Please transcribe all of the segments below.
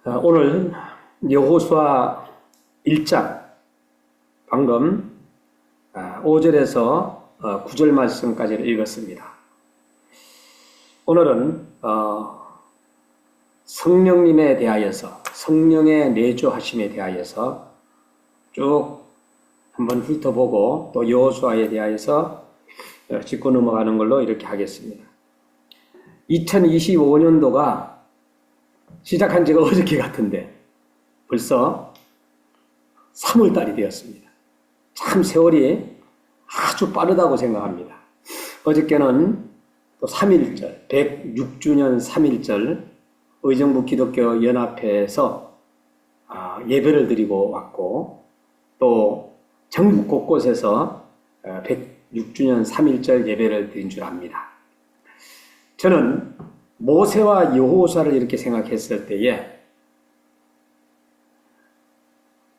오늘 여호수아 1장 방금 5절에서 9절 말씀까지를 읽었습니다. 오늘은 성령님에 대하여서, 성령의 내주하심에 대하여서 쭉 한번 훑어보고 또 여호수아에 대하여서 짚고 넘어가는 걸로 이렇게 하겠습니다. 2025년도가 시작한 지가 어저께 같은데 벌써 3월달이 되었습니다. 참 세월이 아주 빠르다고 생각합니다. 어저께는 또 3.1절, 106주년 3.1절 의정부 기독교 연합회에서 예배를 드리고 왔고, 또 전국 곳곳에서 106주년 3.1절 예배를 드린 줄 압니다. 저는 모세와 여호수아를 이렇게 생각했을 때에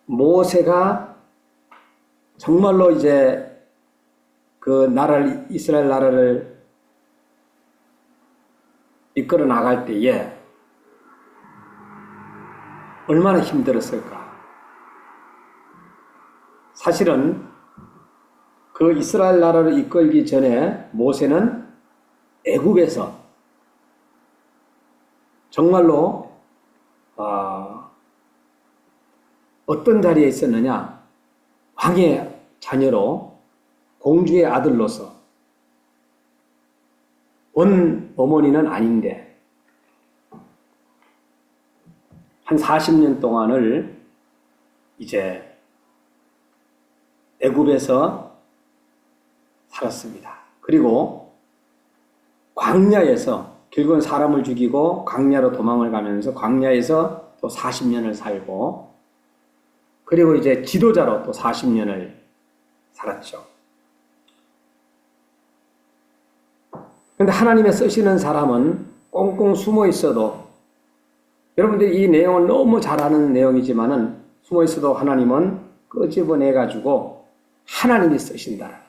모세가 정말로 이제 그 나라를, 이스라엘 나라를 이끌어 나갈 때에 얼마나 힘들었을까. 사실은 그 이스라엘 나라를 이끌기 전에 모세는 애굽에서 정말로 어떤 자리에 있었느냐, 왕의 자녀로 공주의 아들로서, 원 어머니는 아닌데 한 40년 동안을 이제 애굽에서 살았습니다. 그리고 광야에서 결국은 사람을 죽이고 광야로 도망을 가면서 광야에서 또 40년을 살고, 그리고 이제 지도자로 또 40년을 살았죠. 그런데 하나님의 쓰시는 사람은 꽁꽁 숨어 있어도, 여러분들이 이 내용을 너무 잘 아는 내용이지만은 숨어 있어도 하나님은 끄집어내 가지고 하나님이 쓰신다라는 거.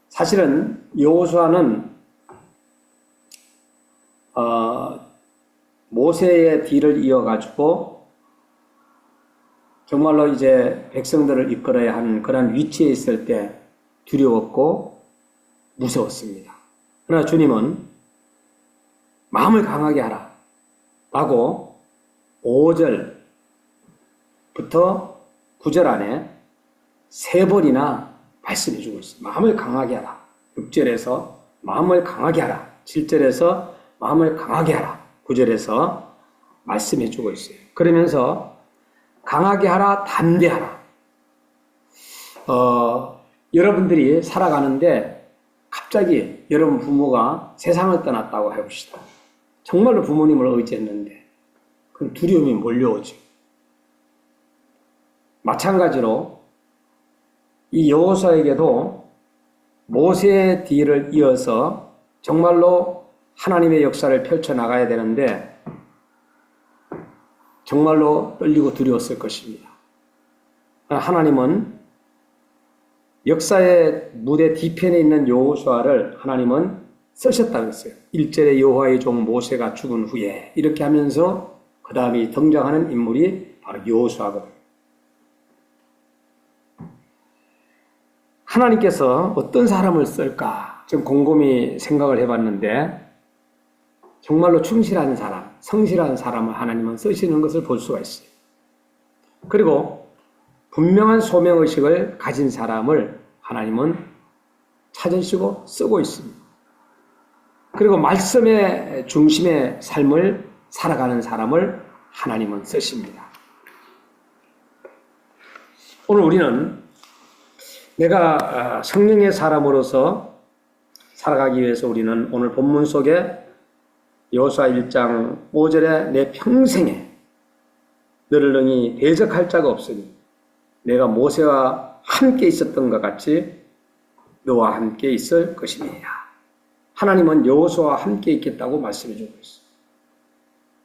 사실은 여호수아는 모세의 뒤를 이어가지고 정말로 이제 백성들을 이끌어야 하는 그런 위치에 있을 때 두려웠고 무서웠습니다. 그러나 주님은 마음을 강하게 하라 라고 5절부터 9절 안에 3번이나 말씀해 주고 있습니다. 마음을 강하게 하라. 6절에서 마음을 강하게 하라. 7절에서 마음을 강하게 하라. 9절에서 말씀해 주고 있어요. 그러면서 강하게 하라, 담대하라. 여러분들이 살아가는데 갑자기 여러분 부모가 세상을 떠났다고 해봅시다. 정말로 부모님을 의지했는데 그럼 두려움이 몰려오죠. 마찬가지로 이 여호수아에게도 모세의 뒤를 이어서 정말로 하나님의 역사를 펼쳐나가야 되는데 정말로 떨리고 두려웠을 것입니다. 하나님은 역사의 무대 뒤편에 있는 여호수아를 하나님은 쓰셨다고 했어요. 1절에 여호와의 종 모세가 죽은 후에, 이렇게 하면서 그 다음에 등장하는 인물이 바로 여호수아거든요. 하나님께서 어떤 사람을 쓸까 좀 곰곰이 생각을 해봤는데 정말로 충실한 사람, 성실한 사람을 하나님은 쓰시는 것을 볼 수가 있어요. 그리고 분명한 소명의식을 가진 사람을 하나님은 찾으시고 쓰고 있습니다. 그리고 말씀의 중심의 삶을 살아가는 사람을 하나님은 쓰십니다. 오늘 우리는 내가 성령의 사람으로서 살아가기 위해서 우리는 오늘 본문 속에 여호수아 1장 5절에 내 평생에 너를 능히 대적할 자가 없으니 내가 모세와 함께 있었던 것 같이 너와 함께 있을 것이니라. 하나님은 여호수아와 함께 있겠다고 말씀해 주고 있어요.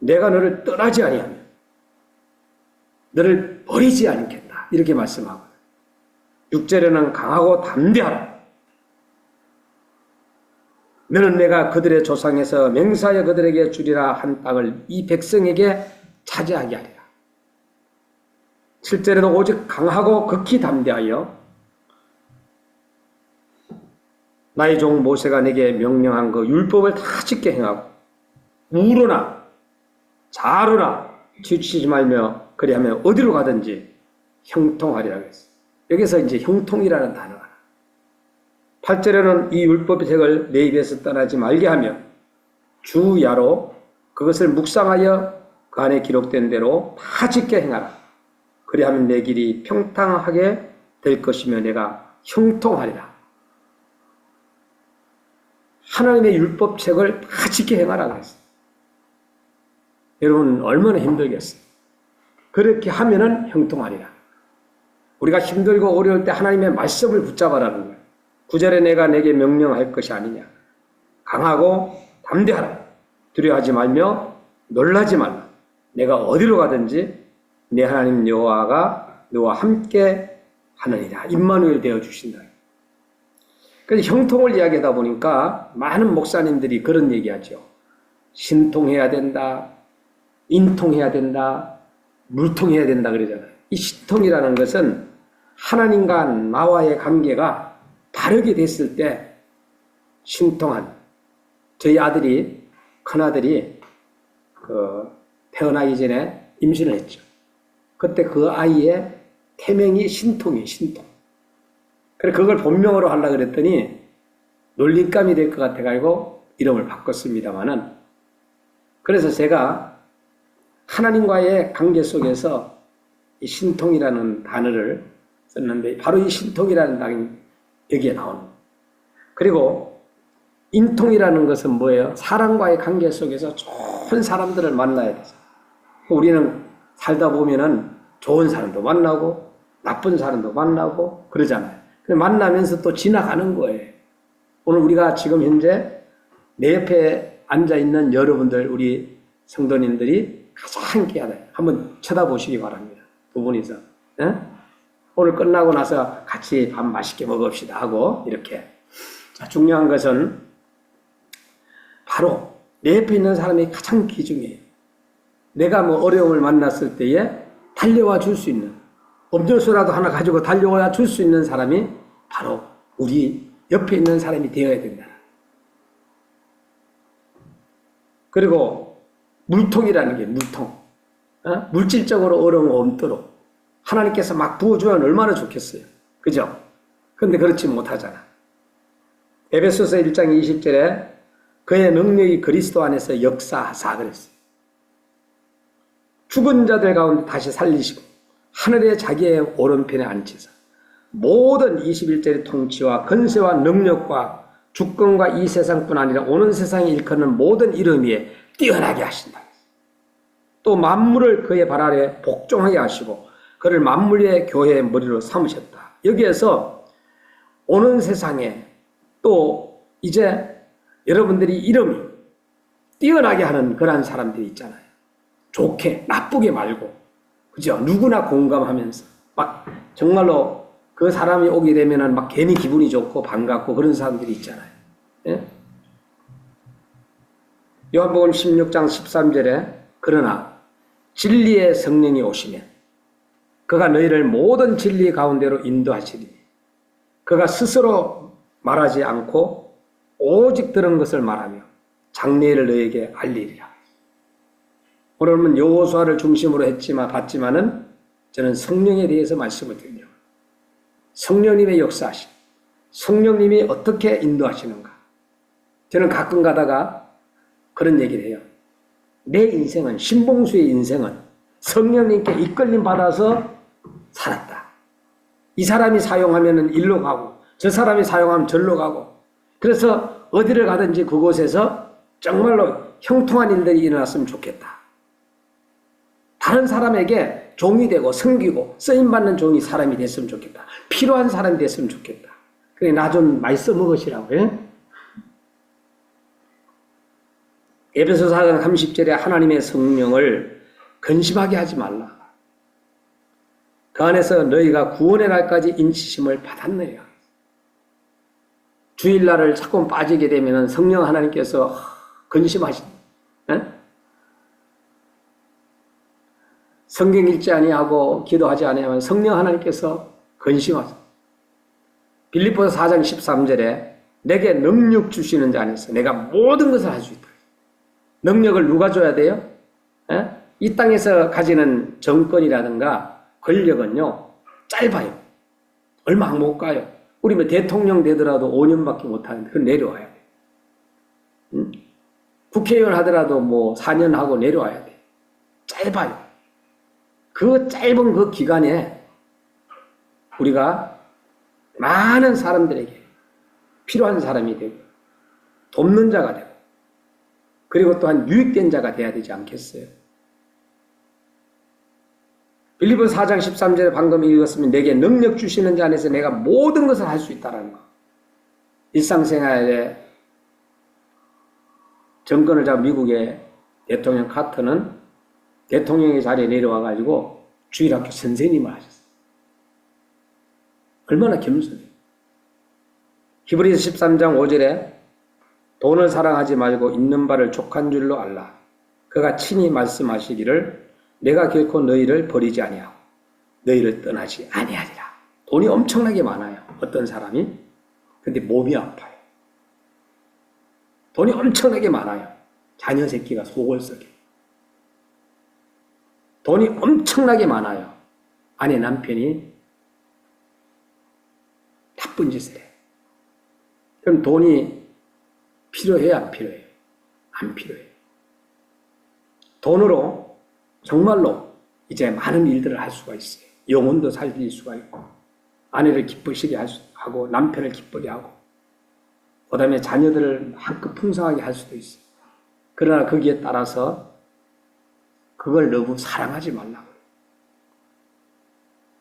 내가 너를 떠나지 아니하며 너를 버리지 않겠다 이렇게 말씀하고, 6절에는 강하고 담대하라. 너는 내가 그들의 조상에서 맹세하여 그들에게 주리라 한 땅을 이 백성에게 차지하게 하리라. 7절에도 오직 강하고 극히 담대하여 나의 종 모세가 내게 명령한 그 율법을 다 지켜 행하고 우로나 자로나 지치지 말며 그리하면 어디로 가든지 형통하리라 그랬어요. 여기서 이제 형통이라는 단어가 8절에는 이 율법의 책을 내 입에서 떠나지 말게 하며 주야로 그것을 묵상하여 그 안에 기록된 대로 다 지켜 행하라. 그리하면 내 길이 평탄하게 될 것이며 내가 형통하리라. 하나님의 율법책을 다 지켜 행하라 그랬어요. 여러분 얼마나 힘들겠어요. 그렇게 하면은 형통하리라. 우리가 힘들고 어려울 때 하나님의 말씀을 붙잡아라는 거예요. 9절에 내가 내게 명령할 것이 아니냐. 강하고 담대하라. 두려워하지 말며 놀라지 말라. 내가 어디로 가든지 내 하나님 여호와가 너와 함께 하느니라. 임마누엘 되어 주신다. 그래서 형통을 이야기하다 보니까 많은 목사님들이 그런 얘기하죠. 신통해야 된다. 인통해야 된다. 물통해야 된다 그러잖아요. 이 신통이라는 것은 하나님과 나와의 관계가 바르게 됐을 때 신통한 저희 아들이 큰아들이 태어나기 전에 임신을 했죠. 그때 그 아이의 태명이 신통이에요. 신통. 그래서 그걸 본명으로 하려고 그랬더니 놀림감이 될 것 같아가지고 이름을 바꿨습니다만은 그래서 제가 하나님과의 관계 속에서 이 신통이라는 단어를 썼는데 바로 이 신통이라는 단어가 여기에 나오는 거예요. 그리고 인통이라는 것은 뭐예요? 사람과의 관계 속에서 좋은 사람들을 만나야 되죠. 우리는 살다 보면은 좋은 사람도 만나고 나쁜 사람도 만나고 그러잖아요. 만나면서 또 지나가는 거예요. 오늘 우리가 지금 현재 내 옆에 앉아있는 여러분들 우리 성도님들이 가장 귀하다. 한번 쳐다보시기 바랍니다. 두 분이서. 네? 오늘 끝나고 나서 같이 밥 맛있게 먹읍시다 하고 이렇게. 자, 중요한 것은 바로 내 옆에 있는 사람이 가장 귀중해요. 내가 뭐 어려움을 만났을 때에 달려와 줄 수 있는 음료수라도 하나 가지고 달려와 줄 수 있는 사람이 바로 우리 옆에 있는 사람이 되어야 된다. 그리고 물통이라는 게 물통. 물질적으로 어려운 거 없도록 하나님께서 막 부어주면 얼마나 좋겠어요. 그죠? 근데 그렇지 못하잖아. 에베소서 1장 20절에 그의 능력이 그리스도 안에서 역사하사 그랬어요. 죽은 자들 가운데 다시 살리시고 하늘에 자기의 오른편에 앉히사 모든 21절의 통치와 건세와 능력과 주권과 이 세상뿐 아니라 오는 세상에 일컫는 모든 이름 위에 뛰어나게 하신다. 또 만물을 그의 발 아래 복종하게 하시고 그를 만물의 교회의 머리로 삼으셨다. 여기에서 오는 세상에 또 이제 여러분들이 이름이 뛰어나게 하는 그런 사람들이 있잖아요. 좋게, 나쁘게 말고. 그죠? 누구나 공감하면서. 막, 정말로 그 사람이 오게 되면은 막 괜히 기분이 좋고 반갑고 그런 사람들이 있잖아요. 예? 요한복음 16장 13절에 그러나 진리의 성령이 오시면 그가 너희를 모든 진리 가운데로 인도하시리니 그가 스스로 말하지 않고 오직 들은 것을 말하며 장래를 너희에게 알리리라. 오늘은 여호수아를 중심으로 봤지만은 저는 성령에 대해서 말씀을 드리려고. 성령님의 역사하심, 성령님이 어떻게 인도하시는가. 저는 가끔 가다가 그런 얘기를 해요. 내 인생은, 신봉수의 인생은 성령님께 이끌림 받아서 살았다. 이 사람이 사용하면 일로 가고 저 사람이 사용하면 절로 가고 그래서 어디를 가든지 그곳에서 정말로 형통한 일들이 일어났으면 좋겠다. 다른 사람에게 종이 되고 섬기고 쓰임받는 종이 사람이 됐으면 좋겠다. 필요한 사람이 됐으면 좋겠다. 그래 나 좀 많이 써먹으시라고. 예? 에베소서 4장 30절에 하나님의 성령을 근심하게 하지 말라. 그 안에서 너희가 구원의 날까지 인치심을 받았느냐. 주일날을 자꾸 빠지게 되면 성령 하나님께서 근심하신, 성경 읽지 아니하고 기도하지 아니하면 성령 하나님께서 근심하세요. 빌립보서 4장 13절에 내게 능력 주시는 자 안에서 내가 모든 것을 할 수 있다. 능력을 누가 줘야 돼요? 이 땅에서 가지는 정권이라든가 권력은요 짧아요. 얼마 못 가요. 우리 뭐 대통령 되더라도 5년밖에 못 하는데 그건 내려와야 돼. 국회의원 하더라도 뭐 4년 하고 내려와야 돼. 짧아요. 그 짧은 그 기간에 우리가 많은 사람들에게 필요한 사람이 되고 돕는 자가 되고 그리고 또한 유익된 자가 돼야 되지 않겠어요? 빌립보서 4장 13절에 방금 읽었으면 내게 능력 주시는 자 안에서 내가 모든 것을 할 수 있다는 거. 일상생활에 정권을 잡은 미국의 대통령 카터는 대통령의 자리에 내려와가지고 주일학교 선생님을 하셨어요. 얼마나 겸손해요. 히브리서 13장 5절에 돈을 사랑하지 말고 있는 바를 족한 줄로 알라. 그가 친히 말씀하시기를 내가 결코 너희를 버리지 아니하고 너희를 떠나지 아니하리라. 돈이 엄청나게 많아요. 어떤 사람이. 근데 몸이 아파요. 돈이 엄청나게 많아요. 자녀 새끼가 속을 썩여. 돈이 엄청나게 많아요. 아내 남편이 나쁜 짓을 해. 그럼 돈이 필요해요? 안 필요해요? 안 필요해요. 돈으로 정말로 이제 많은 일들을 할 수가 있어요. 영혼도 살릴 수가 있고 아내를 기쁘시게 하고 남편을 기쁘게 하고 그 다음에 자녀들을 한껏 풍성하게 할 수도 있어요. 그러나 거기에 따라서 그걸 너무 사랑하지 말라고.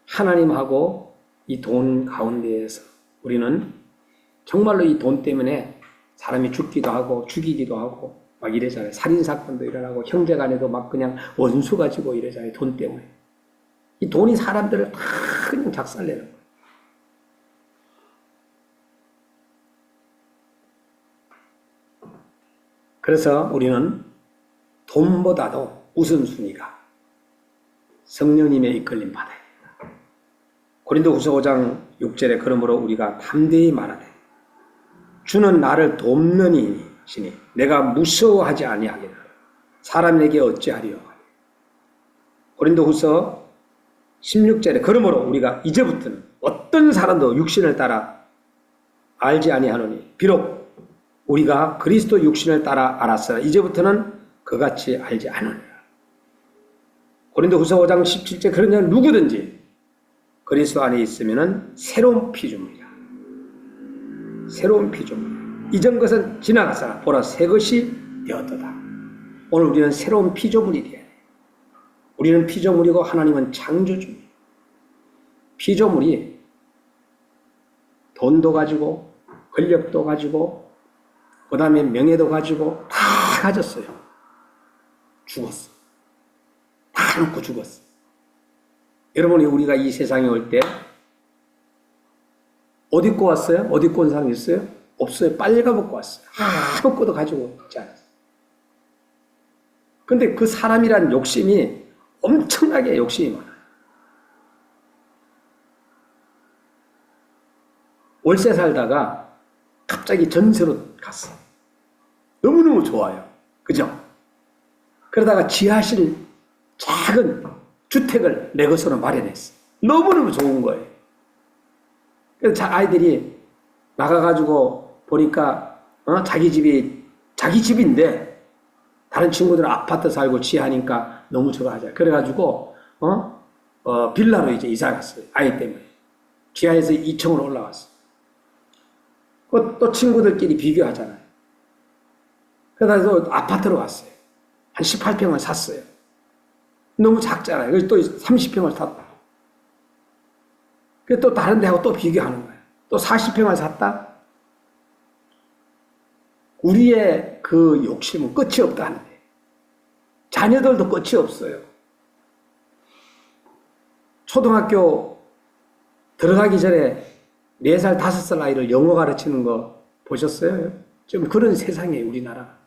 하나님하고 이 돈 가운데에서 우리는 정말로 이 돈 때문에 사람이 죽기도 하고 죽이기도 하고 막 이래잖아요. 살인사건도 일어나고 형제간에도 막 그냥 원수 가지고 이래잖아요. 돈 때문에. 이 돈이 사람들을 다 그냥 작살내는 거예요. 그래서 우리는 돈보다도 우선순위가 성령님의 이끌림 받아야 된다. 고린도후서 5장 6절에 그러므로 우리가 담대히 말하되 주는 나를 돕는 이시니 내가 무서워하지 아니하겠다. 사람에게 어찌하리요. 고린도후서 16절에 그러므로 우리가 이제부터는 어떤 사람도 육신을 따라 알지 아니하노니 비록 우리가 그리스도 육신을 따라 알았으나 이제부터는 그같이 알지 않으리라. 고린도후서 5장 17절 그러냐 누구든지 그리스도 안에 있으면은 새로운 피조물이야. 새로운 피조물. 이전 것은 지나갔으나 보라 새 것이 되었도다. 오늘 우리는 새로운 피조물이 되어야 돼. 우리는 피조물이고 하나님은 창조주입니다. 피조물이 돈도 가지고 권력도 가지고 그 다음에 명예도 가지고 다 가졌어요. 죽었어. 다 놓고 죽었어. 여러분이 우리가 이 세상에 올 때 옷 입고 왔어요? 옷 입고 온 사람 있어요? 없어요. 빨가벗고 왔어요. 아무것도 가지고 있지 않았어요. 근데 그 사람이란 욕심이 엄청나게 욕심이 많아요. 월세 살다가 갑자기 전세로 갔어. 너무너무 좋아요. 그죠? 그러다가 지하실 작은 주택을 내 것으로 마련했어. 너무너무 좋은 거예요. 그래서 아이들이 나가가지고 보니까 자기 집인데 다른 친구들은 아파트 살고 지하니까 너무 좋아하죠. 그래가지고 빌라로 이제 이사 갔어요. 아이 때문에. 지하에서 2층으로 올라왔어. 또 친구들끼리 비교하잖아요. 그래서 아파트로 갔어요. 한 18평을 샀어요. 너무 작잖아요. 그래서 또 30평을 샀다. 그래서 또 다른 데하고 또 비교하는 거예요. 또 40평을 샀다. 우리의 그 욕심은 끝이 없다는데. 자녀들도 끝이 없어요. 초등학교 들어가기 전에 4살, 5살 아이를 영어 가르치는 거 보셨어요? 지금 그런 세상이에요, 우리나라.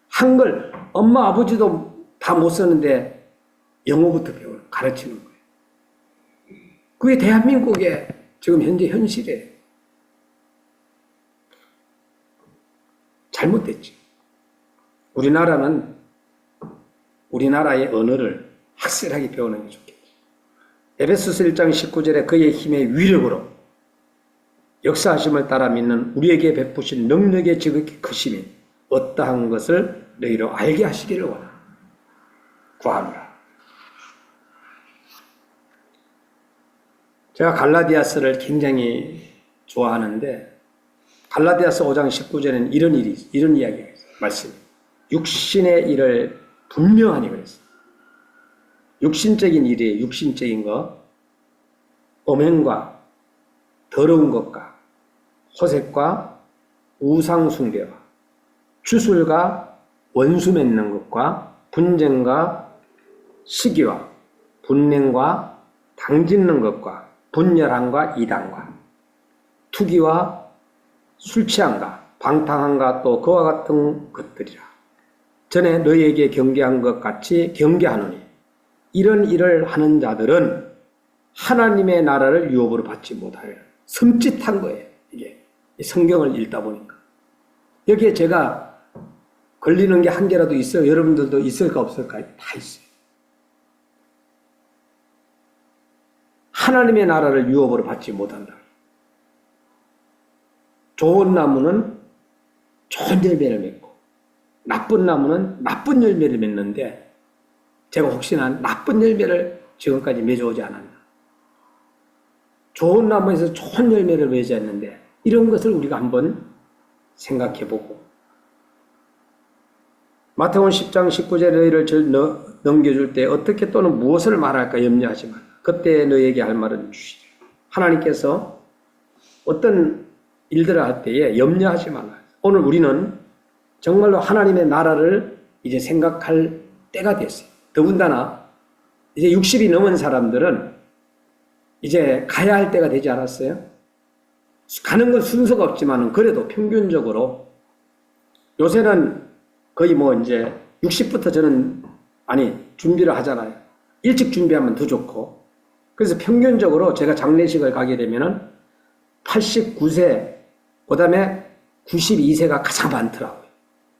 한글, 엄마, 아버지도 다 못 쓰는데 영어부터 가르치는 거예요. 그게 대한민국의 지금 현재 현실이에요. 잘못됐지. 우리나라는 우리나라의 언어를 확실하게 배우는 게 좋겠죠. 에베소서 1장 19절에 그의 힘의 위력으로 역사하심을 따라 믿는 우리에게 베푸신 능력의 지극히 크심이 어떠한 것을 너희로 알게 하시기를 원하노라. 구하노라. 제가 갈라디아서를 굉장히 좋아하는데 갈라디아서 5장 19절에는 이런 이야기가 있어요. 말씀. 육신의 일을 분명하니 그랬어요. 육신적인 일이에요. 육신적인 거. 음행과 더러운 것과 호색과 우상숭배와 주술과 원수 맺는 것과 분쟁과 시기와 분냉과 당짓는 것과 분열함과 이단과 투기와 술 취함과 방탕함과 또 그와 같은 것들이라. 전에 너희에게 경계한 것 같이 경계하노니 이런 일을 하는 자들은 하나님의 나라를 유업으로 받지 못하여 섬찟한 거예요. 이게 성경을 읽다 보니까 여기에 제가 걸리는 게 한 개라도 있어요. 여러분들도 있을까 없을까? 다 있어요. 하나님의 나라를 유업으로 받지 못한다. 좋은 나무는 좋은 열매를 맺고 나쁜 나무는 나쁜 열매를 맺는데 제가 혹시나 나쁜 열매를 지금까지 맺어오지 않았나. 좋은 나무에서 좋은 열매를 맺었는데 이런 것을 우리가 한번 생각해보고 마태복음 10장 19절에 너희를 넘겨줄 때 어떻게 또는 무엇을 말할까 염려하지 마라. 그때 너희에게 할 말은 주시리라. 하나님께서 어떤 일들을 할 때에 염려하지 말라. 오늘 우리는 정말로 하나님의 나라를 이제 생각할 때가 됐어요. 더군다나 이제 60이 넘은 사람들은 이제 가야 할 때가 되지 않았어요? 가는 건 순서가 없지만 그래도 평균적으로 요새는 거의 이제 60부터 저는 준비를 하잖아요. 일찍 준비하면 더 좋고. 그래서 평균적으로 제가 장례식을 가게 되면은 89세, 그 다음에 92세가 가장 많더라고요.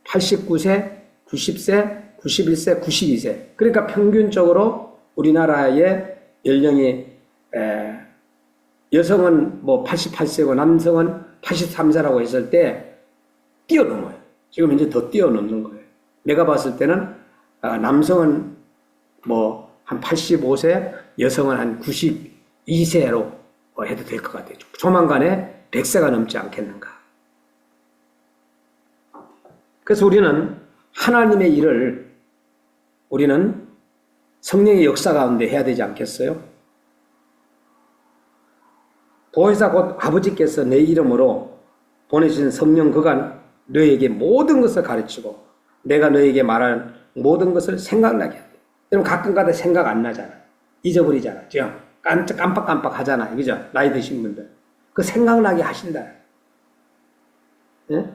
89세, 90세, 91세, 92세. 그러니까 평균적으로 우리나라의 연령이 여성은 88세고 남성은 83세라고 했을 때 뛰어넘어요. 지금 이제 더 뛰어넘는 거예요. 내가 봤을 때는 남성은 한 85세, 여성은 한 92세로 해도 될 것 같아요. 조만간에 100세가 넘지 않겠는가. 그래서 우리는 하나님의 일을 우리는 성령의 역사 가운데 해야 되지 않겠어요? 보혜사 곧 아버지께서 내 이름으로 보내신 성령 그가 너희에게 모든 것을 가르치고 내가 너희에게 말한 모든 것을 생각나게 하고. 여러분 가끔가다 생각 안 나잖아. 잊어버리잖아. 지금 깜빡깜빡 하잖아요. 그죠? 나이 드신 분들. 그 생각나게 하신다. 예?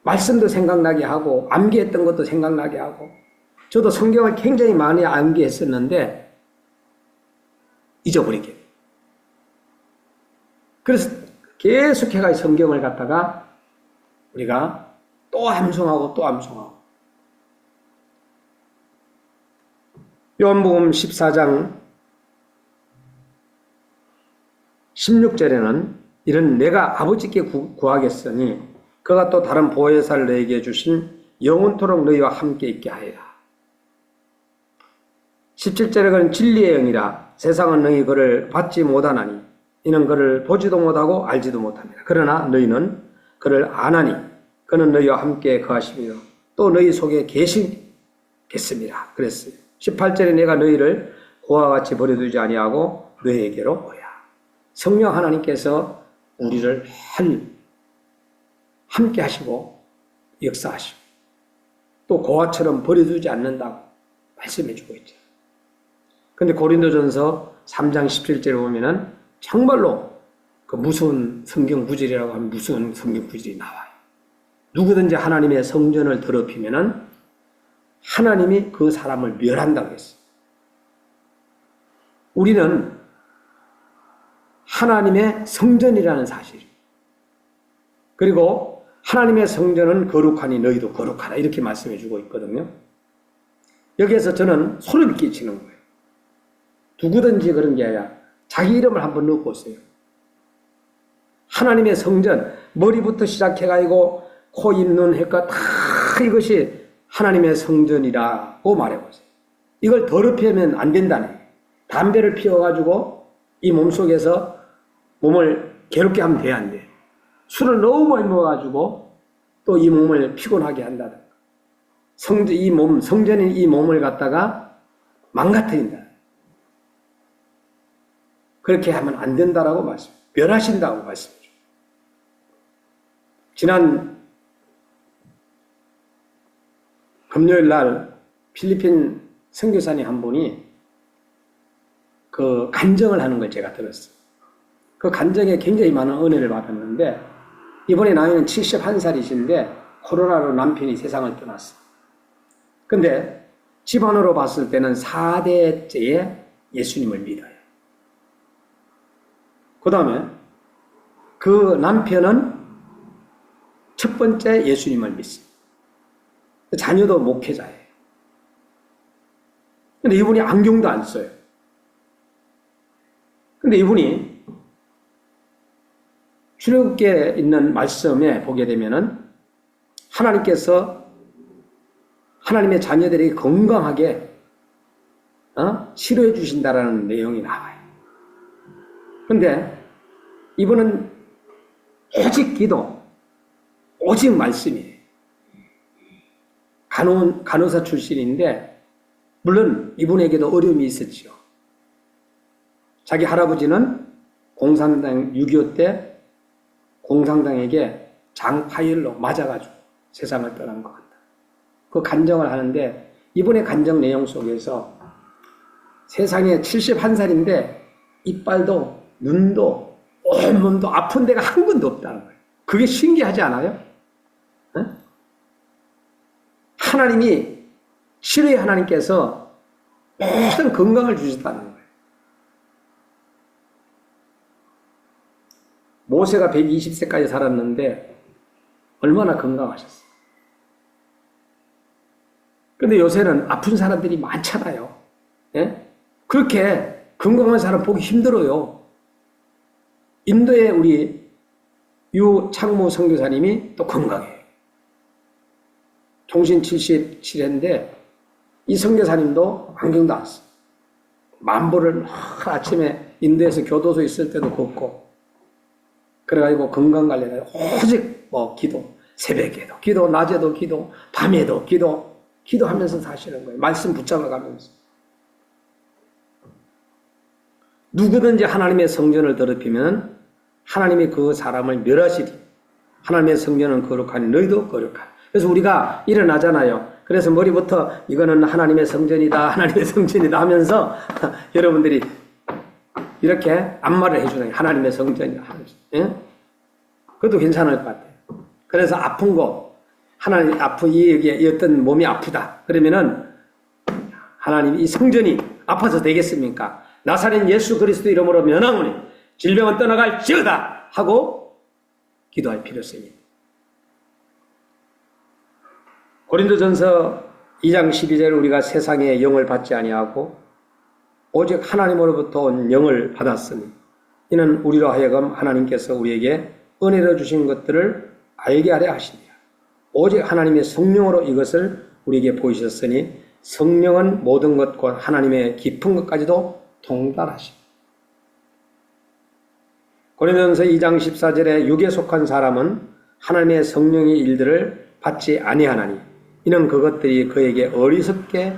말씀도 생각나게 하고 암기했던 것도 생각나게 하고. 저도 성경을 굉장히 많이 암기했었는데 잊어버리게. 그래서 계속해가 성경을 갖다가 우리가 또 암송하고 또 암송하고. 요한복음 14장 16절에는 이런 내가 아버지께 구하겠으니 그가 또 다른 보혜사를 너에게 주신 영원토록 너희와 함께 있게 하리라. 17절에 그는 진리의 영이라 세상은 너희 그를 받지 못하나니 이는 그를 보지도 못하고 알지도 못합니다. 그러나 너희는 그를 아나니 그는 너희와 함께 거하시며 또 너희 속에 계시겠습니다. 그랬어요. 18절에 내가 너희를 고와 같이 버려두지 아니하고 너희에게로 오야. 성령 하나님께서 우리를 함께 하시고 역사하시고 또 고아처럼 버려두지 않는다고 말씀해주고 있죠. 근데 고린도전서 3장 17절에 보면은 정말로 그 무서운 성경 구절이라고 하면 무서운 성경 구절이 나와요. 누구든지 하나님의 성전을 더럽히면은 하나님이 그 사람을 멸한다고 했어요. 우리는 하나님의 성전이라는 사실, 그리고 하나님의 성전은 거룩하니 너희도 거룩하라, 이렇게 말씀해 주고 있거든요. 여기에서 저는 소름 끼치는 거예요. 누구든지 그런 게 아니라 자기 이름을 한번 넣고 보세요. 하나님의 성전, 머리부터 시작해가지고 코, 입, 눈, 혀가 다 이것이 하나님의 성전이라고 말해보세요. 이걸 더럽히면 안 된다네. 담배를 피워가지고 이 몸속에서 몸을 괴롭게 하면 돼, 안 돼. 술을 너무 많이 먹어가지고 또 이 몸을 피곤하게 한다든가. 성전인 이 몸을 갖다가 망가뜨린다. 그렇게 하면 안 된다라고 멸하신다고 말씀해요. 지난 금요일 날 필리핀 선교사님 한 분이 그 간증을 하는 걸 제가 들었어요. 그 간증에 굉장히 많은 은혜를 받았는데, 이번에 나이는 71살이신데 코로나로 남편이 세상을 떠났어요. 근데 집안으로 봤을 때는 4대째의 예수님을 믿어요. 그 다음에 그 남편은 첫 번째 예수님을 믿습니다. 자녀도 목회자예요. 근데 이분이 안경도 안 써요. 근데 이분이 출애굽기에 있는 말씀에 보게 되면은 하나님께서 하나님의 자녀들이 건강하게 치료해 주신다라는 내용이 나와요. 근데 이분은 오직 기도, 오직 말씀이에요. 간호사 출신인데 물론 이분에게도 어려움이 있었죠. 자기 할아버지는 공산당 6.25 때 공산당에게 장파열로 맞아가지고 세상을 떠난 것 같다. 그 간증을 하는데 이분의 간증 내용 속에서 세상에 71살인데 이빨도 눈도 온몸도 아픈 데가 한 군데 없다는 거예요. 그게 신기하지 않아요? 네? 하나님이, 치료의 하나님께서 모든 건강을 주셨다는 거예요. 모세가 120세까지 살았는데 얼마나 건강하셨어요. 근데 요새는 아픈 사람들이 많잖아요. 예? 그렇게 건강한 사람 보기 힘들어요. 인도의 우리 유창무 선교사님이 또 건강해요. 종신 77인데 이 선교사님도 안경도 안 써. 만보를 아침에 인도에서 교도소 있을 때도 걷고, 그래가지고 건강관리를 오직 기도, 새벽에도 기도, 낮에도 기도, 밤에도 기도하면서 사시는 거예요. 말씀 붙잡아가면서. 누구든지 하나님의 성전을 더럽히면 하나님이 그 사람을 멸하시리. 하나님의 성전은 거룩하니 너희도 거룩하라. 그래서 우리가 일어나잖아요. 그래서 머리부터 이거는 하나님의 성전이다, 하나님의 성전이다 하면서 여러분들이 이렇게 안마를 해주는 하나님의 성전이다. 예? 그것도 괜찮을 것 같아요. 그래서 아픈 거, 하나님 이 어떤 몸이 아프다. 그러면은 하나님 이 성전이 아파서 되겠습니까? 나사렛 예수 그리스도 이름으로 면하오니 질병은 떠나갈지어다 하고 기도할 필요성이 있습니다. 고린도전서 2장 12절 우리가 세상의 영을 받지 아니하고 오직 하나님으로부터 온 영을 받았으니 이는 우리로 하여금 하나님께서 우리에게 은혜로 주신 것들을 알게 하려 하시니라. 오직 하나님의 성령으로 이것을 우리에게 보이셨으니 성령은 모든 것과 하나님의 깊은 것까지도 통달하시니. 고린도전서 2장 14절에 육에 속한 사람은 하나님의 성령의 일들을 받지 아니하나니 이는 그것들이 그에게 어리석게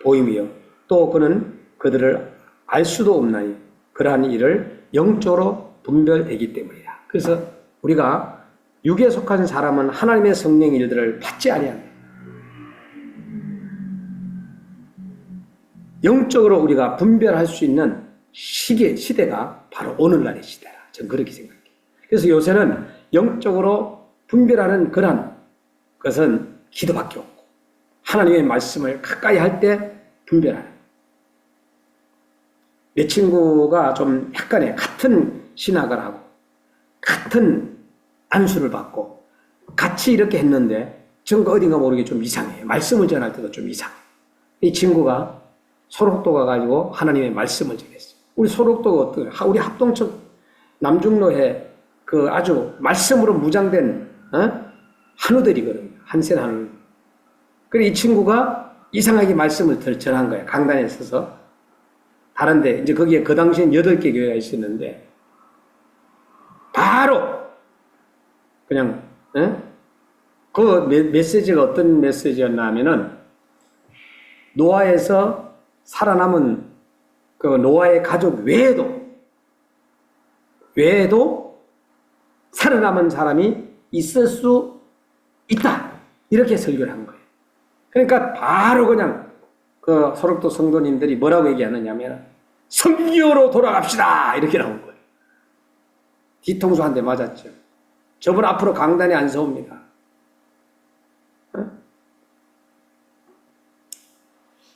보임이요 또 그는 그들을 알 수도 없나니 그러한 일을 영적으로 분별되기 때문이다. 그래서 우리가 육에 속한 사람은 하나님의 성령 일들을 받지 아니한다. 영적으로 우리가 분별할 수 있는 시대가 바로 오늘날의 시대다. 전 그렇게 생각해요. 그래서 요새는 영적으로 분별하는 그런 것은 기도밖에 없고 하나님의 말씀을 가까이 할 때 분별하는. 내 친구가 좀 약간의 같은 신학을 하고 같은 안수를 받고 같이 이렇게 했는데 전 어딘가 모르게 좀 이상해요. 말씀을 전할 때도 좀 이상해요. 이 친구가 소록도 가가지고 하나님의 말씀을 전했어요. 우리 소록도가 어떻게, 우리 합동측 남중로에 그 아주 말씀으로 무장된 한우들이거든요. 한센 한우. 그래 이 친구가 이상하게 말씀을 전한 거예요. 강단에 서서. 다른데 이제 거기에 그 당시엔 8개 교회가 있었는데 바로 그냥 그 메시지가 어떤 메시지였나 하면은 노아에서 살아남은 그 노아의 가족 외에도 살아남은 사람이 있을 수 있다. 이렇게 설교를 한 거예요. 그러니까 바로 그냥 그 소록도 성도님들이 뭐라고 얘기하느냐면 성경으로 돌아갑시다. 이렇게 나온 거예요. 뒤통수 한 대 맞았죠. 저분 앞으로 강단에 안 서옵니다.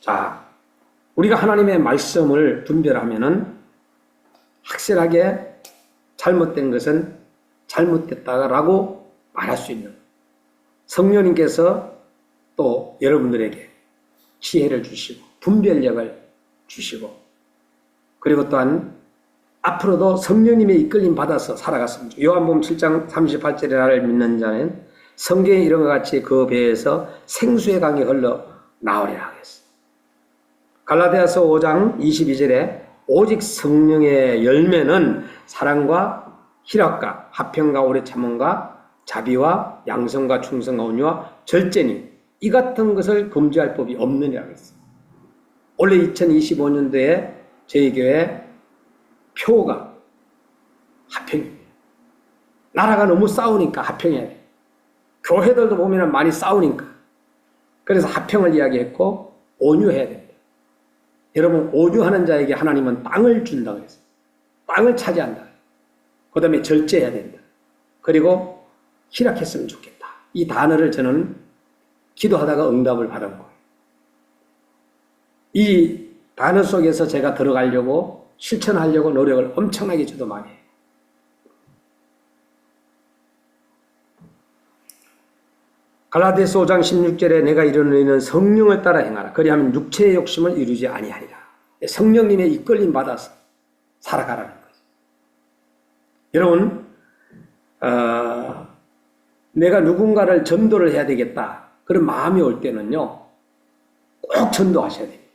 자, 우리가 하나님의 말씀을 분별하면은 확실하게 잘못된 것은 잘못됐다라고 말할 수 있는 성령님께서 또 여러분들에게 지혜를 주시고 분별력을 주시고 그리고 또한 앞으로도 성령님의 이끌림 받아서 살아갔으면 좋겠습니다. 요한복음 7장 38절에 나를 믿는 자는 성경에 이런 것 같이 그 배에서 생수의 강이 흘러 나오리라 하겠습니다. 갈라디아서 5장 22절에 오직 성령의 열매는 사랑과 희락과 화평과 오래 참음과 자비와 양성과 충성과 온유와 절제니 이 같은 것을 금지할 법이 없느니라고 했어요. 올해 2025년도에 저희 교회 표가 화평입니다. 나라가 너무 싸우니까 화평해야 돼. 교회들도 보면 많이 싸우니까. 그래서 화평을 이야기했고 온유해야 됩니다. 여러분 온유하는 자에게 하나님은 땅을 준다고 했어요. 땅을 차지한다. 그 다음에 절제해야 된다. 그리고 희락했으면 좋겠다. 이 단어를 저는 기도하다가 응답을 받은 거예요. 이 단어 속에서 제가 들어가려고 실천하려고 노력을 엄청나게 저도 많이 해요. 갈라디아서 5장 16절에 내가 이르노니 성령을 따라 행하라. 그리하면 육체의 욕심을 이루지 아니하리라. 성령님의 이끌림 받아서 살아가라는 거죠. 여러분 내가 누군가를 전도를 해야 되겠다. 그런 마음이 올 때는요. 꼭 전도하셔야 됩니다.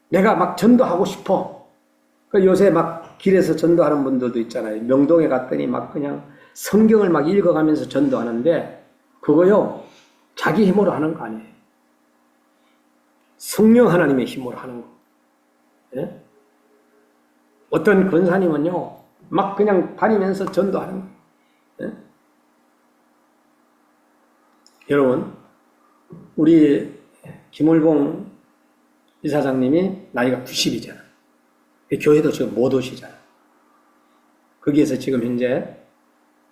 내가 막 전도하고 싶어. 요새 막 길에서 전도하는 분들도 있잖아요. 명동에 갔더니 막 그냥 성경을 막 읽어가면서 전도하는데 그거요. 자기 힘으로 하는 거 아니에요. 성령 하나님의 힘으로 하는 거. 예? 어떤 권사님은요. 막 그냥 다니면서 전도하는 거예요. 예? 여러분 우리 김월봉 이사장님이 나이가 90이잖아. 교회도 지금 못 오시잖아. 거기에서 지금 현재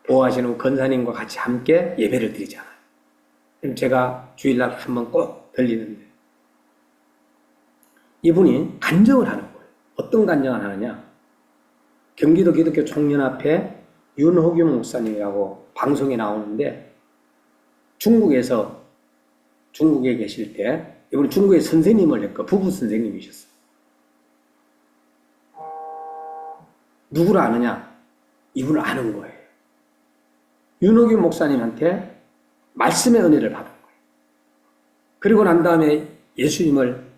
보호하시는 권사님과 같이 함께 예배를 드리잖아요. 그럼 제가 주일날 한번 꼭 들리는데 이분이 간증을 하는 거예요. 어떤 간증을 하느냐. 경기도 기독교 총연합회 윤호규 목사님이라고 방송에 나오는데 중국에 계실 때 이분이 중국의 선생님을 했고 부부 선생님이셨어요. 누구를 아느냐? 이분을 아는 거예요. 윤호규 목사님한테 말씀의 은혜를 받은 거예요. 그리고 난 다음에 예수님을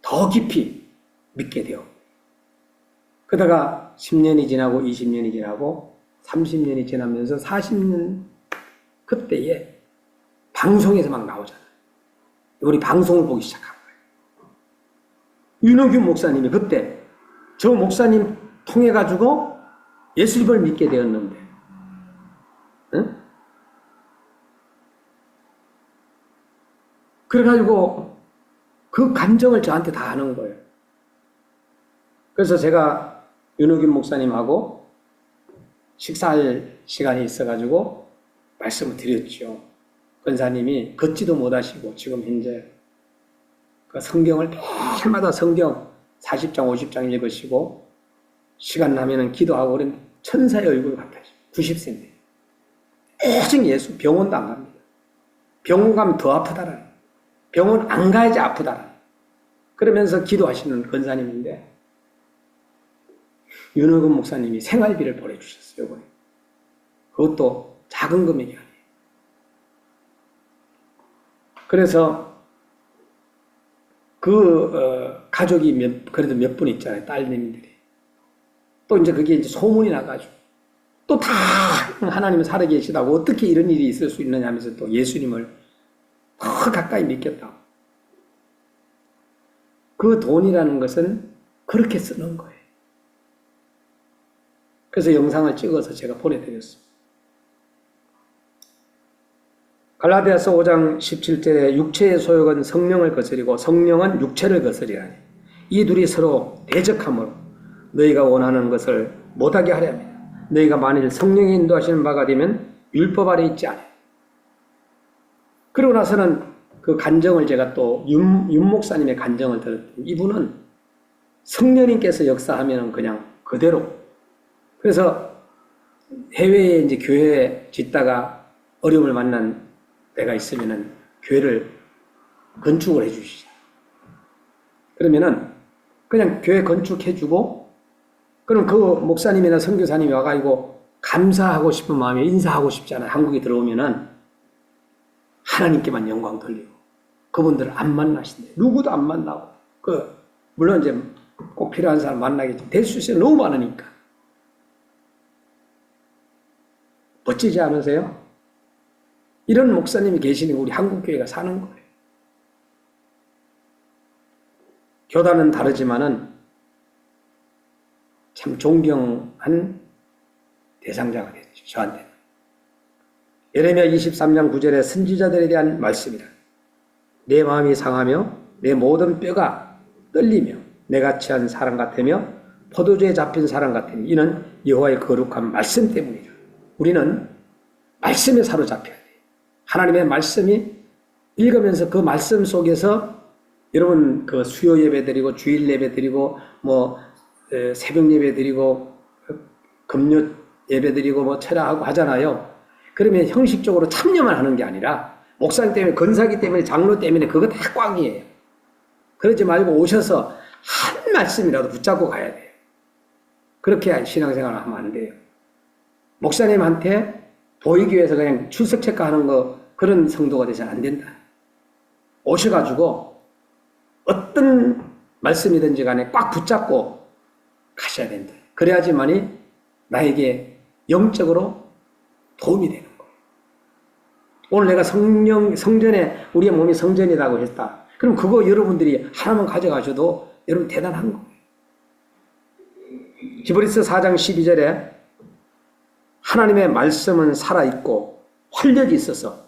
더 깊이 믿게 되어 그러다가 10년이 지나고 20년이 지나고 30년이 지나면서 40년 그때에 방송에서 막 나오잖아요. 우리 방송을 보기 시작한 거예요. 윤호규 목사님이 그때 저 목사님 통해가지고 예수님을 믿게 되었는데 응? 그래가지고 그 감정을 저한테 다 하는 거예요. 그래서 제가 윤호균 목사님하고 식사할 시간이 있어가지고 말씀을 드렸죠. 권사님이 걷지도 못하시고 지금 현재 그 성경을 매일마다 성경 40장, 50장 읽으시고 시간 나면은 기도하고 그러면 천사의 얼굴 같아요. 90세인데. 오직 예수 병원도 안 갑니다. 병원 가면 더 아프다라는. 병원 안 가야지 아프다라는. 그러면서 기도하시는 권사님인데 윤호근 목사님이 생활비를 보내주셨어요. 이번에. 그것도 작은 금액이 아니에요. 그래서 가족이 그래도 몇 분 있잖아요. 딸내미들이. 또 이제 그게 이제 소문이 나가지고 또 다 하나님은 살아계시다고 어떻게 이런 일이 있을 수 있느냐 하면서 또 예수님을 더 가까이 믿겠다고. 그 돈이라는 것은 그렇게 쓰는 거예요. 그래서 영상을 찍어서 제가 보내드렸습니다. 갈라디아서 5장 17절에 육체의 소욕은 성령을 거스리고 성령은 육체를 거스리라니 이 둘이 서로 대적하므로 너희가 원하는 것을 못하게 하려 합니다. 너희가 만일 성령이 인도하시는 바가 되면 율법 아래 있지 않아요. 그러고 나서는 그 간정을 제가 또 윤 목사님의 간정을 들었더니 이분은 성령님께서 역사하면 그냥 그대로. 그래서 해외에 이제 교회 짓다가 어려움을 만난 때가 있으면은 교회를 건축을 해주시죠. 그러면은 그냥 교회 건축해주고 그럼 그 목사님이나 선교사님이 와가지고 감사하고 싶은 마음에 인사하고 싶잖아요. 한국에 들어오면은 하나님께만 영광 돌리고 그분들을 안 만나신대요. 누구도 안 만나고 물론 이제 꼭 필요한 사람 만나겠지. 될 수 있어요. 너무 많으니까. 멋지지 않으세요? 이런 목사님이 계시니까 우리 한국교회가 사는 거예요. 교단은 다르지만은 참 존경한 대상자가 됐죠. 저한테는. 예레미야 23장 9절에 선지자들에 대한 말씀이라. 내 마음이 상하며 내 모든 뼈가 떨리며 내가 취한 사람 같으며 포도주에 잡힌 사람 같으니 이는 여호와의 거룩한 말씀 때문이다. 우리는 말씀에 사로잡혀야 돼요. 하나님의 말씀이 읽으면서 그 말씀 속에서 여러분 그 수요 예배 드리고 주일 예배 드리고 뭐 새벽 예배 드리고 금요 예배 드리고 뭐 철야하고 하잖아요. 그러면 형식적으로 참여만 하는 게 아니라 목사님 때문에 건사기 때문에 장로 때문에 그거 다 꽝이에요. 그러지 말고 오셔서 한 말씀이라도 붙잡고 가야 돼요. 그렇게 신앙생활을 하면 안 돼요. 목사님한테 보이기 위해서 그냥 출석 체크하는 거 그런 성도가 되서는 안 된다. 오셔가지고 어떤 말씀이든지 간에 꽉 붙잡고 가셔야 된다. 그래야지만이 나에게 영적으로 도움이 되는 거예요. 오늘 내가 성전에 우리의 몸이 성전이라고 했다. 그럼 그거 여러분들이 하나만 가져가셔도 여러분 대단한 거예요. 히브리서 4장 12절에 하나님의 말씀은 살아있고 활력이 있어서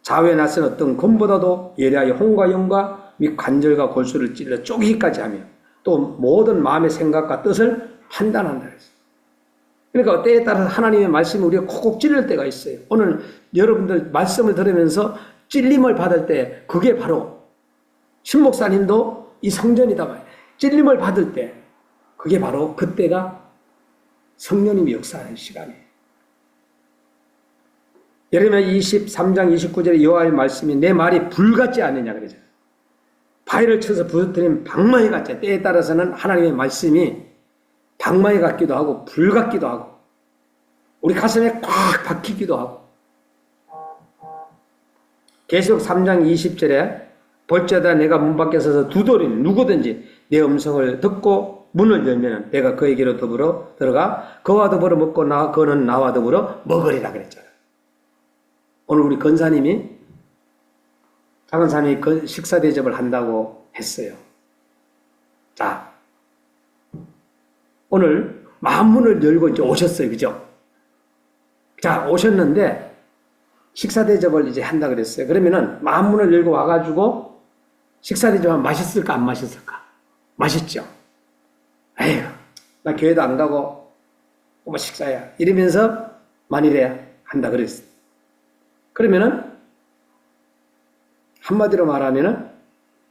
자외에 나선 어떤 검보다도 예리하여 혼과 영과 및 관절과 골수를 찔러 쪼개기까지 하며 또 모든 마음의 생각과 뜻을 판단한다 했어요. 그러니까 때에 따라서 하나님의 말씀이 우리가 콕콕 찔릴 때가 있어요. 오늘 여러분들 말씀을 들으면서 찔림을 받을 때 그게 바로 신목사님도 이 성전이다 말이에요. 찔림을 받을 때 그게 바로 그때가 성령님이 역사하는 시간이에요. 예레미야 23장 29절에 여호와의 말씀이 내 말이 불 같지 않느냐 그러죠. 바위를 쳐서 부서뜨린 방망이 같지. 때에 따라서는 하나님의 말씀이 방망이 같기도 하고 불 같기도 하고 우리 가슴에 꽉 박히기도 하고 계시록 3장 20절에 볼지어다 내가 문 밖에 서서 두드리는 누구든지 내 음성을 듣고 문을 열면 내가 그에게로 더불어 들어가 그와 더불어 먹고 그는 나와 더불어 먹으리라 그랬잖아요. 오늘 우리 권사님이 장원사님이 그 식사 대접을 한다고 했어요. 자, 오늘 마음문을 열고 이제 오셨어요. 그죠? 자, 오셨는데 식사 대접을 이제 한다 그랬어요. 그러면은 마음문을 열고 와가지고 식사 대접하면 맛있을까 안 맛있을까? 맛있죠? 에휴, 나 교회도 안 가고 뭐 식사야. 이러면서 만일에 한다 그랬어. 그러면은 한마디로 말하면은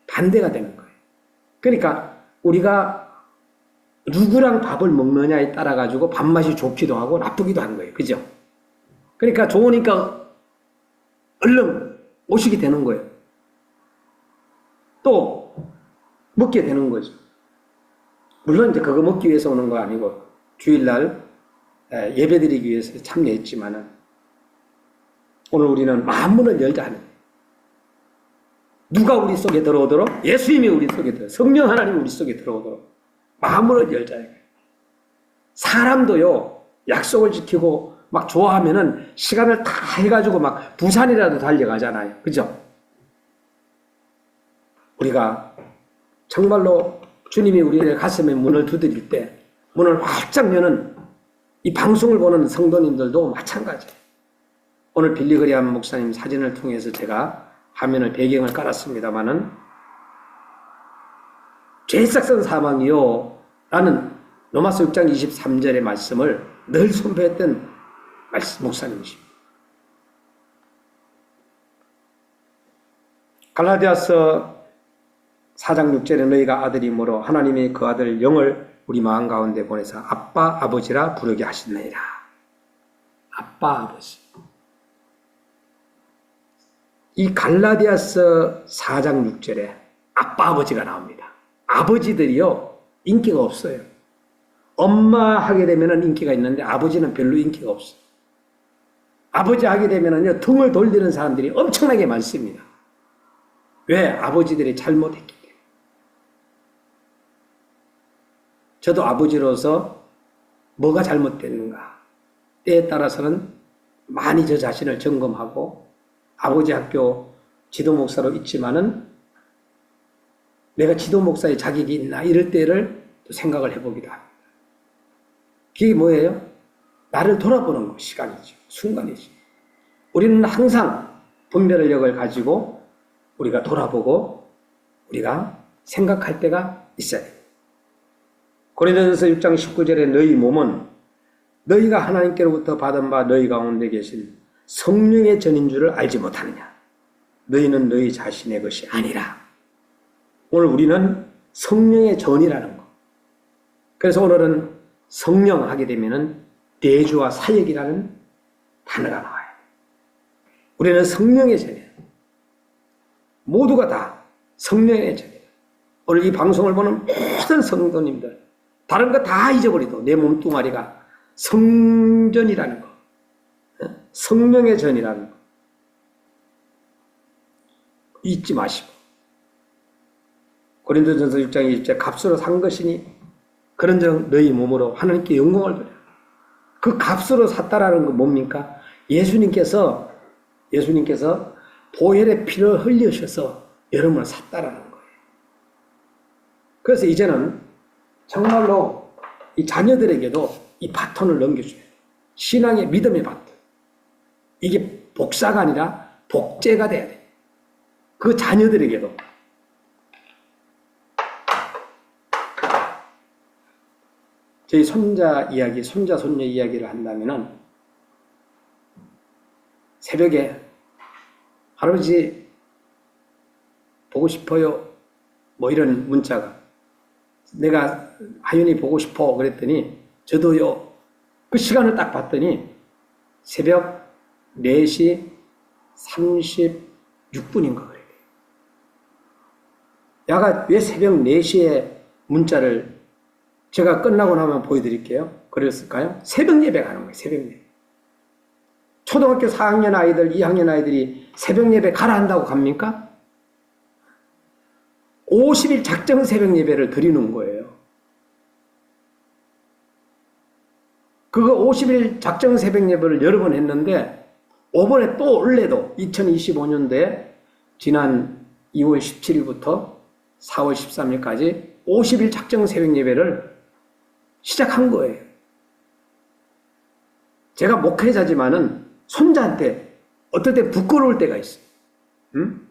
반대가 되는 거예요. 그러니까 우리가 누구랑 밥을 먹느냐에 따라 가지고 밥맛이 좋기도 하고 나쁘기도 한 거예요. 그죠? 그러니까 좋으니까 얼른 오시게 되는 거예요. 또 먹게 되는 거죠. 물론 이제 그거 먹기 위해서 오는 거 아니고 주일날 예배드리기 위해서 참여했지만은 오늘 우리는 마음문을 열자 하는 거예요. 누가 우리 속에 들어오도록? 예수님이 우리 속에 들어오도록, 성령 하나님 우리 속에 들어오도록 마음문을 열자. 사람도요, 약속을 지키고 막 좋아하면은 시간을 다 해가지고 막 부산이라도 달려가잖아요. 그죠? 우리가 정말로 주님이 우리의 가슴에 문을 두드릴 때 문을 활짝 여는 이 방송을 보는 성도님들도 마찬가지예요. 오늘 빌리그리암 목사님 사진을 통해서 제가 화면을 배경을 깔았습니다마는 죄삭선 사망이요 라는 로마서 6장 23절의 말씀을 늘 선포했던 목사님이십니다. 갈라디아서 4장 6절에 너희가 아들이므로 하나님이 그 아들 영을 우리 마음 가운데 보내서 아빠 아버지라 부르게 하시느니라. 아빠 아버지. 이 갈라디아서 4장 6절에 아빠 아버지가 나옵니다. 아버지들이요 인기가 없어요. 엄마 하게 되면 인기가 있는데 아버지는 별로 인기가 없어요. 아버지 하게 되면요 등을 돌리는 사람들이 엄청나게 많습니다. 왜? 아버지들이 잘못했기 때문에. 저도 아버지로서 뭐가 잘못됐는가 때에 따라서는 많이 저 자신을 점검하고 아버지 학교 지도 목사로 있지만은 내가 지도 목사의 자격이 있나 이럴 때를 또 생각을 해보기도 합니다. 그게 뭐예요? 나를 돌아보는 거 시간이죠. 순간이죠. 우리는 항상 분별력을 가지고 우리가 돌아보고 우리가 생각할 때가 있어야 돼요. 고린도전서 6장 19절에 너희 몸은 너희가 하나님께로부터 받은 바 너희 가운데 계신 성령의 전인 줄을 알지 못하느냐. 너희는 너희 자신의 것이 아니라. 오늘 우리는 성령의 전이라는 거. 그래서 오늘은 성령 하게 되면은 대주와 사역이라는 단어가 나와요. 우리는 성령의 전이에요. 모두가 다 성령의 전이에요. 오늘 이 방송을 보는 모든 성도님들 다른 거 다 잊어버리도 내 몸뚱아리가 성전이라는 거, 성령의 전이라는 거 잊지 마시고 고린도전서 6장 20절 값으로 산 것이니 그런즉 너희 몸으로 하나님께 영광을 돌려. 그 값으로 샀다라는 건 뭡니까? 예수님께서 보혈의 피를 흘리셔서 여러분을 샀다라는 거예요. 그래서 이제는 정말로 이 자녀들에게도 이 바톤을 넘겨줘요. 신앙의 믿음의 바톤. 이게 복사가 아니라 복제가 돼야 돼요. 그 자녀들에게도. 저희 손자 이야기, 손자, 손녀 이야기를 한다면은 새벽에 할아버지 보고 싶어요. 뭐 이런 문자가. 내가 하윤이 보고 싶어 그랬더니 저도요. 그 시간을 딱 봤더니 새벽 4시 36분인가 그래요. 야가 왜 새벽 4시에 문자를 제가 끝나고 나면 보여드릴게요. 그랬을까요? 새벽 예배 가는 거예요. 새벽 예배. 초등학교 4학년 아이들, 2학년 아이들이 새벽 예배 가라 한다고 갑니까? 50일 작정 새벽 예배를 드리는 거예요. 그거 50일 작정 새벽 예배를 여러 번 했는데 5번에 또 원래도 2025년도에 지난 2월 17일부터 4월 13일까지 50일 작정 새벽 예배를 시작한 거예요. 제가 목회자지만은 손자한테 어떨 때 부끄러울 때가 있어요. 응?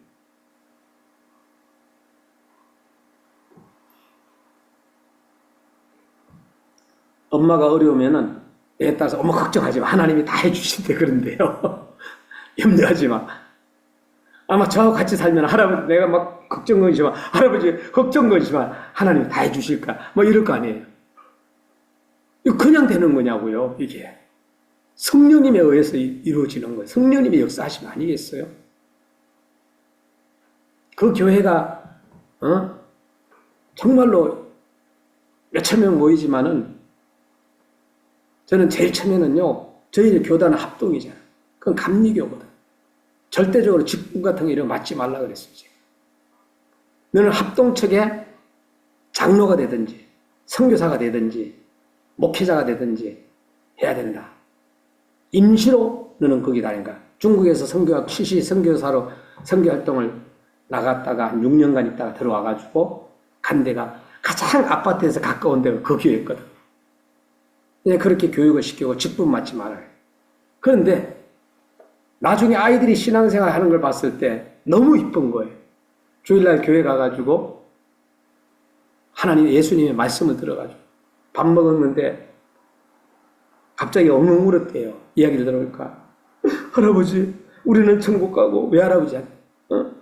엄마가 어려우면은 애 따라서 엄마 걱정하지 마. 하나님이 다 해주신대 그런데요. 염려하지 마. 아마 저하고 같이 살면 할아버지 내가 막 걱정 거지만 할아버지 걱정 거지만 하나님이 다 해주실까? 뭐 이럴 거 아니에요. 이거 그냥 되는 거냐고요. 이게 성령님에 의해서 이루어지는 거예요. 성령님의 역사하심 아니겠어요? 그 교회가 정말로 몇천 명 모이지만은 저는 제일 처음에는요, 저희는 교단은 합동이잖아요. 그건 감리교거든. 절대적으로 직분 같은 거 이런 거 맞지 말라 그랬어요. 제가. 너는 합동측에 장로가 되든지 선교사가 되든지 목회자가 되든지 해야 된다. 임시로 너는 거기 다닌 거야. 중국에서 실시 선교사로 선교활동을 나갔다가 한 6년간 있다가 들어와가지고 간 데가 가장 아파트에서 가까운 데가 그 교회였거든. 그냥 그렇게 교육을 시키고 직분 맞지 말아요. 그런데 나중에 아이들이 신앙생활 하는 걸 봤을 때 너무 이쁜 거예요. 주일날 교회 가가지고 하나님 예수님의 말씀을 들어가지고 밥 먹었는데 갑자기 엉엉 울었대요. 이야기를 들어볼까? 할아버지 우리는 천국 가고 왜 할아버지 하냐?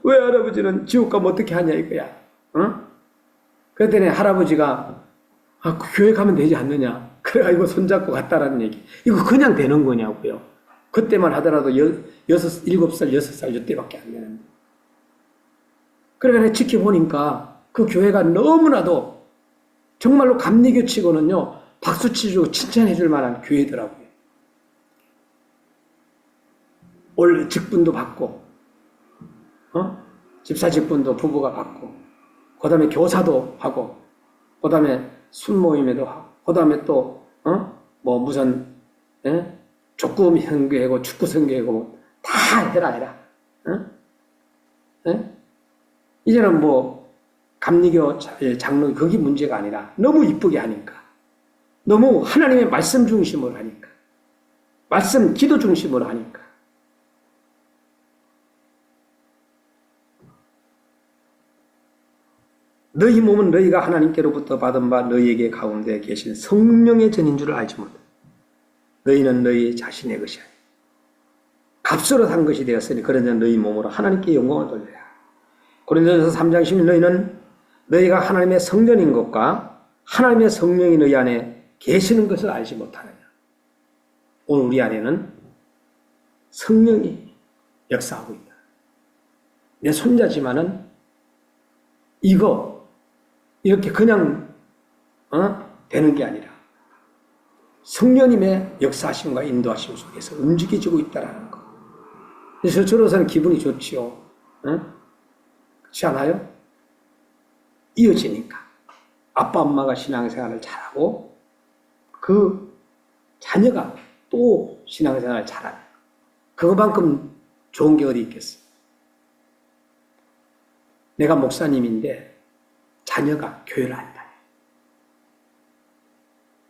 왜 할아버지는 지옥 가면 어떻게 하냐 이거야. 그랬더니 할아버지가 그 교회 가면 되지 않느냐. 그래가지고 손잡고 갔다라는 얘기. 이거 그냥 되는 거냐고요. 그때만 하더라도 7살, 6살 이때밖에 안 되는데. 그러니까 지켜보니까 그 교회가 너무나도 정말로 감리교 치고는요, 박수 치고 칭찬해 줄 만한 교회더라고요. 원래 직분도 받고, 집사 직분도 부부가 받고, 그 다음에 교사도 하고, 그 다음에 순모임에도 하고, 그 다음에 또, 무슨, 족구 선교회고, 축구 선교회고, 다 해라. 이제는 감리교 장로, 그게 문제가 아니라, 너무 이쁘게 하니까. 너무 하나님의 말씀 중심으로 하니까. 말씀, 기도 중심으로 하니까. 너희 몸은 너희가 하나님께로부터 받은 바 너희에게 가운데 계신 성령의 전인 줄을 알지 못해. 너희는 너희 자신의 것이 아니야. 값으로 산 것이 되었으니 그러나 너희 몸으로 하나님께 영광을 돌려야. 고린도전서 3장 10절 너희는 너희가 하나님의 성전인 것과 하나님의 성령이 너희 안에 계시는 것을 알지 못하느냐. 오늘 우리 안에는 성령이 역사하고 있다. 내 손자지만은 이렇게 그냥 되는 게 아니라 성령님의 역사하심과 인도하심 속에서 움직여지고 있다는 거. 그래서 저로서는 기분이 좋지요. 그렇지 않아요? 이어지니까 아빠 엄마가 신앙생활을 잘하고 그 자녀가 또 신앙생활을 잘하는 그거만큼 좋은 게 어디 있겠어. 내가 목사님인데 자녀가 교회를 안 다녀.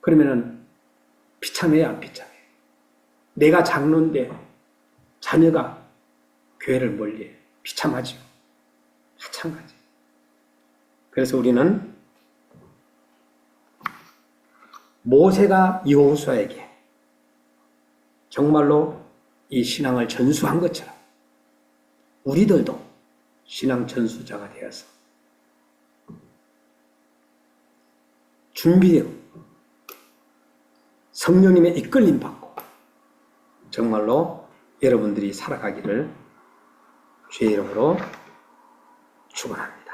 그러면은 비참해요, 안 비참해요? 내가 장로인데 자녀가 교회를 멀리해. 비참하죠. 마찬가지. 그래서 우리는 모세가 여호수아에게 정말로 이 신앙을 전수한 것처럼 우리들도 신앙 전수자가 되어서 준비되고 성령님의 이끌림 받고 정말로 여러분들이 살아가기를 주의 이름으로 축원합니다.